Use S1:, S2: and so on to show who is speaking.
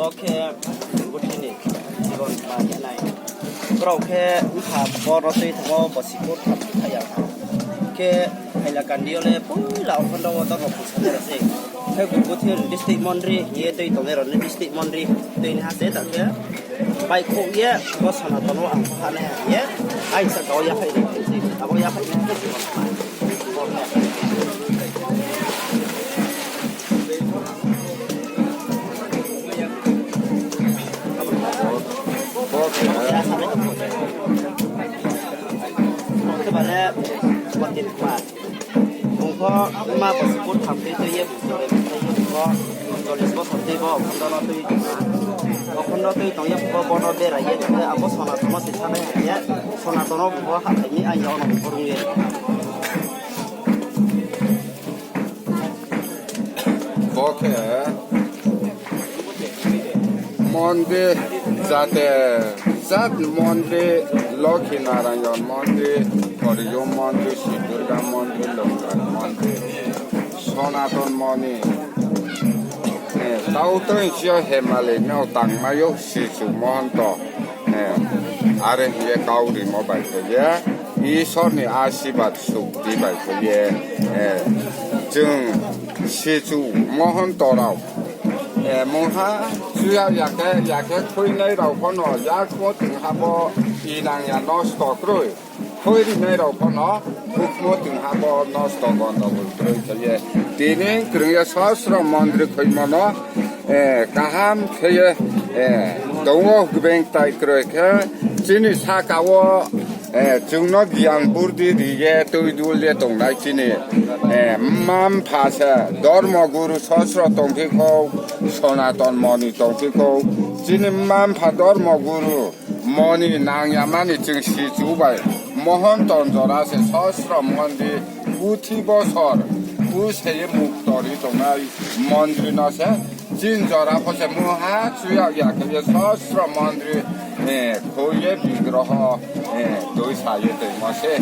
S1: ก็แค่กุฏินี่ที่ก่อนมาแค่ไหนเราแค่อุทาพอเราตีถึงว่าบสิกุฏทำขยันแค่ให้ละกันเดียวเลยปุ๊บเราคนเราต้องรับผิดชอบเองให้กุฏิดิสติมอนรีเย่ตัวตรงนี้เราดิสติมอนรีตัวนี้หาเสร็จแล้วไปโคเย่ก็สนับสนุนอังคารเนี่ยเย่ไอ้สักเอาอยากให้ได้จริงเอาอยากให้ได้จริงsebenarnya makin kuat. Mungkin lima berseput hampir tu ye boleh mungkin kalau sebab seperti bawa kondoran tu itu, kondoran tu itu yang bawa kondoran berai itu apa sona sama sisanya ya sona tono bawa hak ini ayah orang burung ye.
S2: Oke, monde zat monde loki naranjon monde koriyo monde sidurga monde lokal monde sonaton monde tau toin sio hemale no tang mayo sisu monto are ye kauri mobile to ye 이선이 아시밭 숙디 발표에 정 시주 모험 돌아오 뭐하 주야 약해 코이네라고 보노 약고 등하고 이랑야 노스토 그로이 코이네라고 보노 국모 등하고 노스토 건다고 그러게 디는 그런 사스로 만들 거이모노 가함 그에 동호 그뱅타이 그렇게 진이 사가워 중노 기안 부르디리게 또이둘레 동나치니 맘 파세 더르모구루 서스로 동피고 소나돈 머니 동피고 진이 맘 파더르모구루 머니 낭야만이 증시 주발 모험 돈조라세 서스로 먼디 우티보설 우세의 목도리 동나이 먼드리나세 진저라 보세 무하 주야야 그게 서스로 먼드리 거기에 비그러하 도이 사이에 되마세